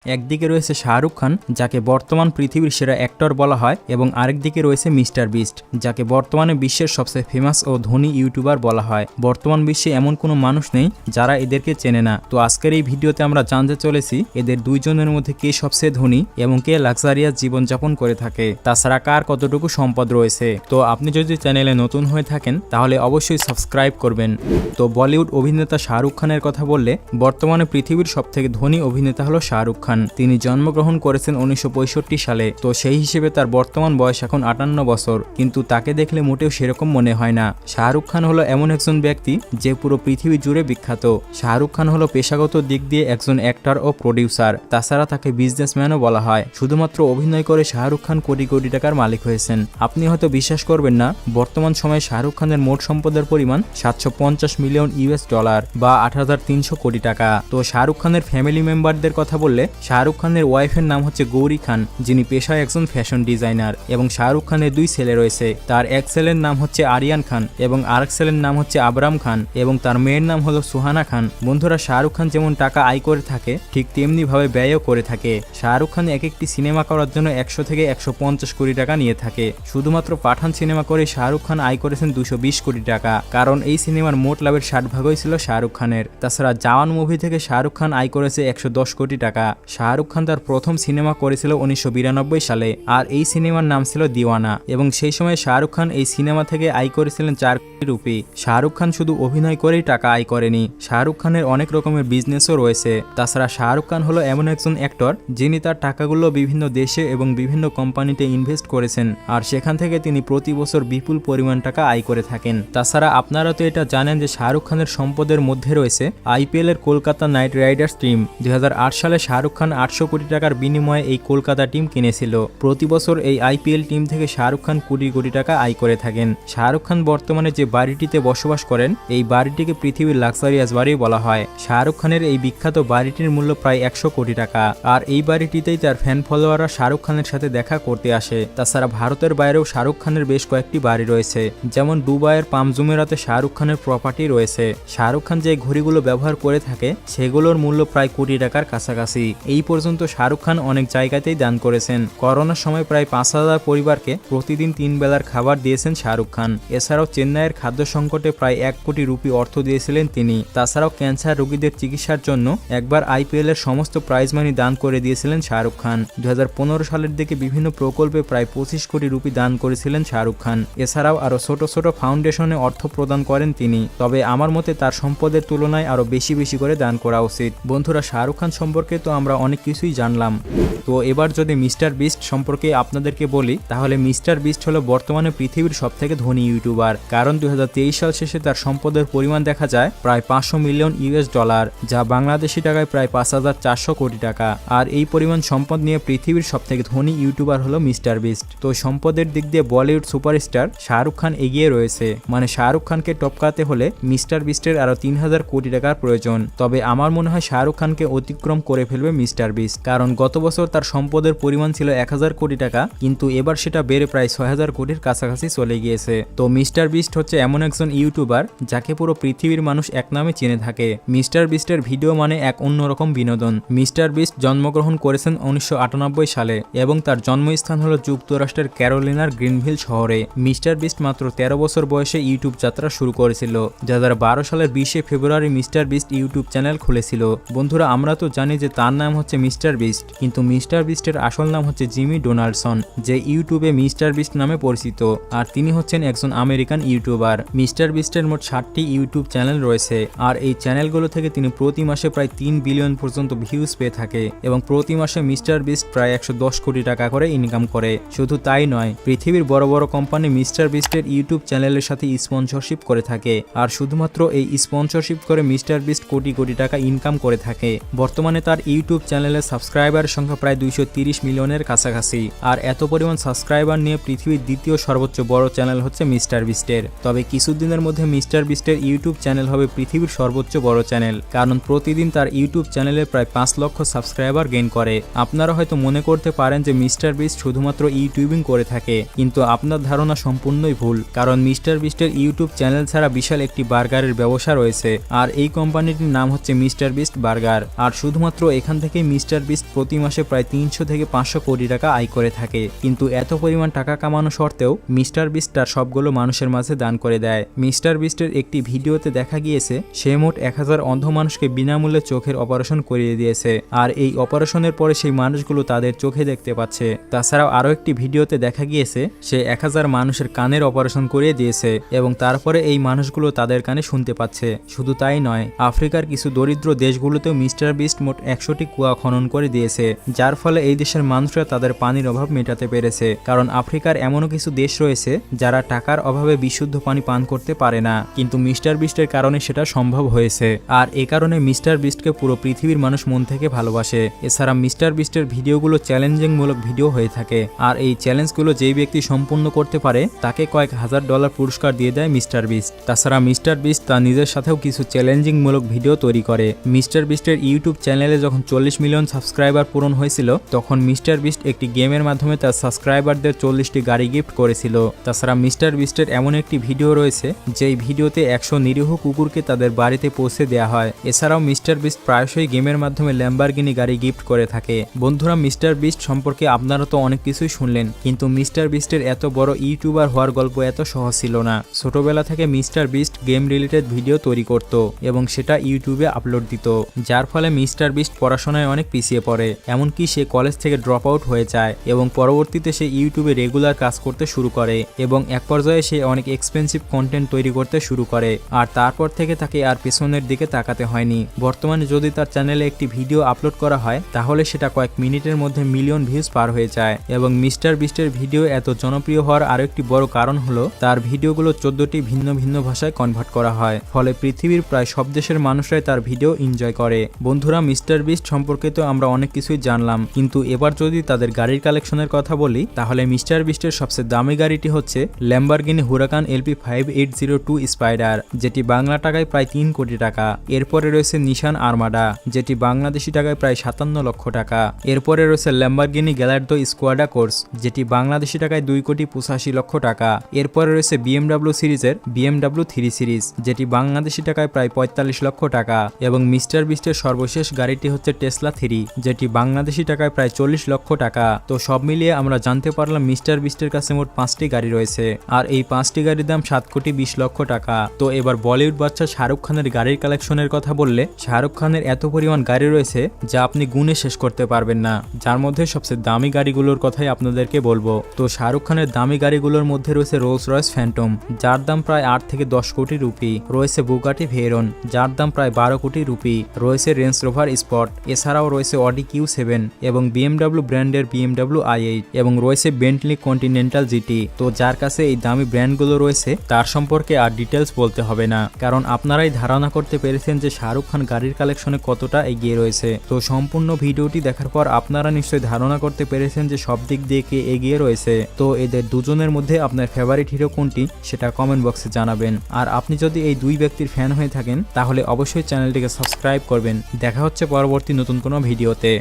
একদিকে রয়েছে শাহরুখ খান, যাকে বর্তমান পৃথিবীর সেরা অ্যাক্টর বলা হয়, এবং আরেকদিকে রয়েছে মিস্টার বিস্ট, যাকে বর্তমানে বিশ্বের সবচেয়ে ফেমাস ও ধনী ইউটিউবার বলা হয়। বর্তমান বিশ্বে এমন কোনো মানুষ নেই যারা এদেরকে চেনে না। তো আজকের এই ভিডিওতে আমরা জানতে চলেছি এদের দুইজনের মধ্যে কে সবচেয়ে ধনী এবং কে লাক্সারিয়াস জীবনযাপন করে থাকে, তাছাড়া কার কতটুকু সম্পদ রয়েছে। তো আপনি যদি চ্যানেলে নতুন হয়ে থাকেন তাহলে অবশ্যই সাবস্ক্রাইব করবেন। তো বলিউড অভিনেতা শাহরুখ খানের কথা বললে বর্তমানে পৃথিবীর সবথেকে ধনী অভিনেতা হলো শাহরুখ খান। তিনি জন্মগ্রহণ করেছেন 1965 সালে। তো সেই হিসেবে তার বর্তমান বয়স এখন 58 বছর, কিন্তু তাকে দেখলে মোটেও সেরকম মনে হয় না। শাহরুখ খান হলো এমন একজন ব্যক্তি যে পুরো পৃথিবী জুড়ে বিখ্যাত। শাহরুখ খান হলো পেশাগত দিক দিয়ে একজন অ্যাক্টর ও প্রডিউসার, তাছাড়া তাকে বিজনেসম্যানও বলা হয়। শুধুমাত্র অভিনয় করে শাহরুখ খান কোটি কোটি টাকার মালিক হয়েছেন। আপনি হয়তো বিশ্বাস করবেন না, বর্তমান সময়ে শাহরুখ খানের মোট সম্পদের পরিমাণ $750 মিলিয়ন বা 8,300 কোটি টাকা। তো শাহরুখ খানের ফ্যামিলি মেম্বারদের কথা বললে শাহরুখ খানের ওয়াইফের নাম হচ্ছে গৌরী খান, যিনি পেশায় একজন ফ্যাশন ডিজাইনার, এবং শাহরুখ খানের দুই ছেলে রয়েছে। তার এক ছেলের নাম হচ্ছে আরিয়ান খান এবং আরেক ছেলের নাম হচ্ছে আবরাম খান, এবং তার মেয়ের নাম হলো সুহানা খান। বন্ধুরা, শাহরুখ খান যেমন টাকা আয় করে থাকে ঠিক তেমনি ভাবে ব্যয়ও করে থাকে। শাহরুখ খান এক একটি সিনেমা করার জন্য 100 থেকে 150 কোটি টাকা নিয়ে থাকে। শুধুমাত্র পাঠান সিনেমা করে শাহরুখ খান আয় করেছেন 220 কোটি টাকা, কারণ এই সিনেমার মোট লাভের 60 ভাগই ছিল শাহরুখ খানের। তাছাড়া জওয়ান মুভি থেকে শাহরুখ খান আয় করেছে 110 কোটি টাকা। শাহরুখ খান তার প্রথম সিনেমা করেছিল 1992 সালে, আর এই সিনেমার নাম ছিল দিওয়ানা, এবং সেই সময় শাহরুখ খান এই সিনেমা থেকে আয় করেছিলেন 4 কোটি রুপি। শাহরুখ খান শুধু অভিনয় করেই টাকা আয় করেনি, শাহরুখ খানের অনেক রকমের বিজনেসও রয়েছে। তাছাড়া শাহরুখ খান হলো এমন একজন অ্যাক্টর যিনি তার টাকাগুলো বিভিন্ন দেশে এবং বিভিন্ন কোম্পানিতে ইনভেস্ট করেছেন, আর সেখান থেকে তিনি প্রতি বছর বিপুল পরিমাণ টাকা আয় করে থাকেন। তাছাড়া আপনারা তো এটা জানেন যে শাহরুখ খানের সম্পদের মধ্যে রয়েছে আইপিএল এর কলকাতা নাইট রাইডার্স টিম। 2008 সালে শাহরুখ খান 800 কোটি টাকার বিনিময়ে এই কলকাতা টিম কিনেছিল। প্রতি বছর এই আইপিএল টিম থেকে শাহরুখ খান কোটি কোটি টাকা আয় করে থাকেন। শাহরুখ খান বর্তমানে যে বাড়িটিতে বসবাস করেন এই বাড়িটিকে পৃথিবীর লাক্সারিয়াস বাড়ি বলা হয়। শাহরুখ খানের এই বিখ্যাত বাড়িটির মূল্য প্রায় 100 কোটি টাকা, আর এই বাড়িটিতেই তার ফ্যান ফলোয়াররা শাহরুখ খানের সাথে দেখা করতে আসে। তাছাড়া ভারতের বাইরেও শাহরুখ খানের বেশ কয়েকটি বাড়ি রয়েছে, যেমন দুবাইয়ের পাম জুমেরাতে শাহরুখ খানের প্রপার্টি রয়েছে। শাহরুখ খান যে ঘড়িগুলো ব্যবহার করে থাকে সেগুলোর মূল্য প্রায় কোটি টাকার কাছাকাছি। এই পর্যন্ত শাহরুখ খান অনেক জায়গাতেই দান করেছেন। করোনার সময় প্রায় 5,000 পরিবারকে প্রতিদিন 3 বেলার খাবার দিয়েছেন শাহরুখ খান। এছাড়াও চেন্নাইয়ের খাদ্য সংকটে প্রায় 1 কোটি রুপি অর্থ দিয়েছিলেন তিনি। তাছাড়াও ক্যান্সার রোগীদের চিকিৎসার জন্য একবার আইপিএল এর সমস্ত প্রাইজ মানি দান করে দিয়েছিলেন শাহরুখ খান। 2015 সালের দিকে বিভিন্ন প্রকল্পে প্রায় 25 কোটি রুপি দান করেছিলেন শাহরুখ খান। এছাড়াও আরো ছোট ছোট ফাউন্ডেশনে অর্থ প্রদান করেন তিনি। তবে আমার মতে তার সম্পদের তুলনায় আরো বেশি বেশি করে দান করা উচিত। বন্ধুরা, শাহরুখ খান সম্পর্কে তো আমরা অনেক কিছুই জানলাম। তো এবার যদি মিস্টার বিস্ট সম্পর্কে আপনাদেরকে বলি, তাহলে মিস্টার বিস্ট হলো বর্তমানে পৃথিবীর সবথেকে ধনী ইউটিউবার। কারণ 2023 সাল শেষে তার সম্পদের পরিমাণ দেখা যায় প্রায় $500 মিলিয়ন, যা বাংলাদেশি টাকায় প্রায় 5,400 কোটি টাকা। আর এই পরিমাণ সম্পদ নিয়ে পৃথিবীর সবথেকে ধনী ইউটিউবার হলো মিস্টার বিস্ট। তো সম্পদের দিক দিয়ে বলিউড সুপারস্টার শাহরুখ খান এগিয়ে রয়েছে। মানে শাহরুখ খানকে টপকাতে হলে মিস্টার বিস্টের আরো 3,000 কোটি টাকার প্রয়োজন। তবে আমার মনে হয় শাহরুখ খানকে অতিক্রম করে ফেলবে মিস্টার বিস্ট, কারণ গত বছর তার সম্পদের পরিমাণ ছিল 1,000 কোটি টাকা, কিন্তু এবার সেটা বেড়ে প্রায় 6,000 কোটির কাছাকাছি চলে গিয়েছে। তো মিস্টার বিস্ট হচ্ছে এমন একজন ইউটিউবার যাকে পুরো পৃথিবীর মানুষ এক নামে চিনে থাকে। মিস্টার বিস্টের ভিডিও মানে এক অন্যরকম বিনোদন। মিস্টার বিস্ট জন্মগ্রহণ করেছেন 1998 সালে, এবং তার জন্মস্থান হলো যুক্তরাষ্ট্রের ক্যারোলিনার গ্রিনভিল শহরে। মিস্টার বিস্ট মাত্র 13 বছর বয়সে ইউটিউব যাত্রা শুরু করেছিল। 2012 সালের 20 ফেব্রুয়ারি মিস্টার বিস্ট ইউটিউব চ্যানেল খুলেছিল। বন্ধুরা, আমরা তো জানি যে তার নাম হচ্ছে মিস্টার বিস্ট, কিন্তু মিস্টার বিস্টের আসল নাম হচ্ছে জিমি ডোনাল্ডসন, যে ইউটিউবে মিস্টার বিস্ট নামে পরিচিত। আর তিনি হচ্ছেন একজন আমেরিকান ইউটিউবার। মিস্টার বিস্টের মোট 60টি ইউটিউব চ্যানেল রয়েছে, আর এই চ্যানেলগুলো থেকে তিনি প্রতি মাসে প্রায় 3 বিলিয়ন পর্যন্ত ভিউজ পেয়ে থাকে, এবং প্রতি মাসে মিস্টার বিস্ট প্রায় 110 কোটি টাকা করে ইনকাম করে। শুধু তাই নয়, পৃথিবীর বড় বড় কোম্পানি মিস্টার বিস্টের ইউটিউব চ্যানেলের সাথে স্পন্সরশিপ করে থাকে, আর শুধুমাত্র এই স্পন্সরশিপ করে মিস্টার বিস্ট কোটি কোটি টাকা ইনকাম করে থাকে। বর্তমানে তার ইউটিউব চ্যানেলের সাবস্ক্রাইবারের সংখ্যা প্রায় 230 মিলিয়নের কাছাকাছি। আর এত পরিমাণ সাবস্ক্রাইবার নিয়ে পৃথিবীর দ্বিতীয় সর্বোচ্চ বড় চ্যানেল হচ্ছে মিস্টার বিস্টের। তবে কিছুদিনের মধ্যে মিস্টার বিস্টের ইউটিউব চ্যানেল হবে পৃথিবীর সর্বোচ্চ বড় চ্যানেল, কারণ প্রতিদিন তার ইউটিউব চ্যানেলে প্রায় 5 লক্ষ সাবস্ক্রাইবার গেইন করে। আপনারা হয়তো মনে করতে পারেন যে মিস্টার বিস্ট শুধুমাত্র ইউটিউবিং করে থাকে, কিন্তু আপনার ধারণা সম্পূর্ণই ভুল। কারণ মিস্টার বিস্টের ইউটিউব চ্যানেল ছাড়া বিশাল একটি বার্গারের ব্যবসা রয়েছে, আর এই কোম্পানিটির নাম হচ্ছে মিস্টার বিস্ট বার্গার। আর শুধুমাত্র এখান থেকে থেকেই মিস্টার বিস্ট প্রতি মাসে প্রায় 300 থেকে 500 কোটি টাকা আয় করে থাকে। কিন্তু এত পরিমাণ টাকা কামানো সত্ত্বেও মিস্টার বিস্ট তার সবগুলো মানুষের মাঝে দান করে দেয়। মিস্টার বিস্টের একটি ভিডিওতে দেখা গিয়েছে সে মোট 1000 অন্ধ মানুষকে বিনামূল্যে চোখের অপারেশন করিয়ে দিয়েছে, আর এই অপারেশনের পরে সেই মানুষগুলো তাদের চোখে দেখতে পাচ্ছে। তাছাড়াও আরও একটি ভিডিওতে দেখা গিয়েছে সে 1000 মানুষের কানের অপারেশন করিয়ে দিয়েছে এবং তারপরে এই মানুষগুলো তাদের কানে শুনতে পাচ্ছে। শুধু তাই নয়, আফ্রিকার কিছু দরিদ্র দেশগুলোতেও মিস্টার বিস্ট মোট 100টি কুয়া খনন করে দিয়েছে, যার ফলে এই দেশের মানুষরা তাদের পানির অভাব মেটাতে পেরেছে। কারণ আফ্রিকার এমনও কিছু দেশ রয়েছে যারা টাকার অভাবে বিশুদ্ধ পানি পান করতে পারে না, কিন্তু মিস্টার বিস্টের কারণে সেটা সম্ভব হয়েছে। আর এ কারণে মিস্টার বিস্টকে পুরো পৃথিবীর মানুষ মন থেকে ভালোবাসে। এছাড়া মিস্টার বিস্টের ভিডিওগুলো চ্যালেঞ্জিং মূলক ভিডিও হয়ে থাকে, আর এই চ্যালেঞ্জগুলো যেই ব্যক্তি সম্পূর্ণ করতে পারে তাকে কয়েক হাজার ডলার পুরস্কার দিয়ে দেয় মিস্টার বিস্ট। তাছাড়া মিস্টার বিস্ট তার নিজের সাথেও কিছু চ্যালেঞ্জিং মূলক ভিডিও তৈরি করে। মিস্টার বিস্টের ইউটিউব চ্যানেলে যখন 40 মিলিয়ন সাবস্ক্রাইবার পূরণ হয়েছিল তখন মিস্টার বিস্ট একটি গেমের মাধ্যমে তার সাবস্ক্রাইবারদের 40টি গাড়ি গিফট করেছিল। তাছাড়া মিস্টার বিস্টের এমন একটি ভিডিও রয়েছে যেই ভিডিওতে 100 নিরীহ কুকুরকে তাদের বাড়িতে পৌঁছে দেওয়া হয়। এছাড়াও মিস্টার বিস্ট প্রায়শই গেমের মাধ্যমে ল্যাম্বরগিনি গাড়ি গিফট করে থাকে। বন্ধুরা, মিস্টার বিস্ট সম্পর্কে আপনারা তো অনেক কিছুই শুনলেন, কিন্তু মিস্টার বিস্টের এত বড় ইউটিউবার হওয়ার গল্প এত সহজ ছিল না। ছোটবেলা থেকে mister beast game related video তৈরি করত এবং সেটা ইউটিউবে আপলোড দিত, যার ফলে মিস্টার বিস্ট পড়াশোনায় অনেক পিছিয়ে পড়ে। এমনকি সে কলেজ থেকে ড্রপ আউট হয়ে যায় এবং পরবর্তীতে সে ইউটিউবে রেগুলার কাজ করতে শুরু করে এবং এক পর্যায়ে সে অনেক এক্সপেন্সিভ কন্টেন্ট তৈরি করতে শুরু করে। আর তারপর থেকে তাকে আর পেছনের দিকে তাকাতে হয়নি। বর্তমানে যদি তার চ্যানেলে একটি ভিডিও আপলোড করা হয় তাহলে সেটা কয়েক মিনিটের মধ্যে মিলিয়ন ভিউজ পার হয়ে যায়। এবং মিস্টার বিস্টের ভিডিও এত জনপ্রিয় হওয়ার আরো একটি বড় কারণ হলো তার ভিডিওগুলো 14টি ভিন্ন ভিন্ন ভাষায় কনভার্ট করা হয়, ফলে পৃথিবীর প্রায় সব দেশের মানুষরাই তার ভিডিও এনজয় করে। বন্ধুরা, মিস্টার বিস্ট সম্পর্কে তো আমরা অনেক কিছুই জানলাম, কিন্তু এবার যদি তাদের গাড়ির কালেকশনের কথা বলি তাহলে মিস্টার বিস্টের সবচেয়ে দামি গাড়িটি হচ্ছে ল্যাম্বরগিনি হুরাকান LP 5802 স্পাইডার, যেটি বাংলা টাকায় প্রায় 3 কোটি টাকা। এরপরে রয়েছে নিশান আর্মাডা, যেটি বাংলাদেশি টাকায় প্রায় 57 লক্ষ টাকা। এরপরে রয়েছে ল্যাম্বরগিনি গ্যালার্দো স্কোয়াডা কোর্স, যেটি বাংলাদেশি টাকায় 2 কোটি 85 লক্ষ টাকা। এরপরে রয়েছে BMW সিরিজের BMW 3 সিরিজ, যেটি বাংলাদেশি টাকায় প্রায় 45 লক্ষ টাকা। এবং মিস্টার বিস্টের সর্বশেষ গাড়িটি হচ্ছে টেসলা 3, যেটি বাংলাদেশি টাকায় প্রায় 40 লক্ষ টাকা। তো সব মিলিয়ে আমরা জানতে পারলাম মিস্টার বিস্টের কাছে মোট 5টি গাড়ি রয়েছে, আর এই 5টি গাড়ির দাম 7 কোটি 20 লক্ষ টাকা। তো এবার বলিউড বাদশা শাহরুখ খানের গাড়ির কালেকশনের কথা বললে শাহরুখ খানের এত পরিমাণ গাড়ি রয়েছে যা আপনি গুণে শেষ করতে পারবেন না, যার মধ্যে সবচেয়ে দামি গাড়িগুলোর কথাই আপনাদেরকে বলবো। তো শাহরুখ খানের দামি গাড়িগুলোর মধ্যে রয়েছে রোলস রয়েস ফ্যান্টম, যার দাম প্রায় 8 থেকে 10 কোটি রুপি, রয়েছে বুগাটি ভেরন, যার দাম প্রায় 12 কোটি রুপি, রয়েছে রেঞ্জ রোভার স্পট, এছাড়াও রয়েছে অডি Q7 এবং BMW ব্র্যান্ডের BMW i8 এবং রয়েছে বেন্টলি কন্টিনেন্টাল জিটি। তো যার কাছে এই দামি ব্র্যান্ডগুলো রয়েছে তার সম্পর্কে আর ডিটেলস বলতে হবে না, কারণ আপনারাই ধারণা করতে পেরেছেন যে শাহরুখ খান গাড়ির কালেকশনে কতটা এগিয়ে রয়েছে। তো সম্পূর্ণ ভিডিওটি দেখার পর আপনারা নিশ্চয়ই ধারণা করতে পেরেছেন যে সব দিক দিয়ে কে এগিয়ে রয়েছে। তো এদের দুজনের মধ্যে আপনার ফেভারিট হিরো কোনটি সেটা কমেন্ট বক্সে জানাবেন। আর আপনি যদি এই দুই ব্যক্তির ফ্যান হয়ে থাকেন তাহলে অবশ্যই চ্যানেলটিকে সাবস্ক্রাইব করবেন। দেখা হচ্ছে পরবর্তী নতুন কোনো ভিডিওতে।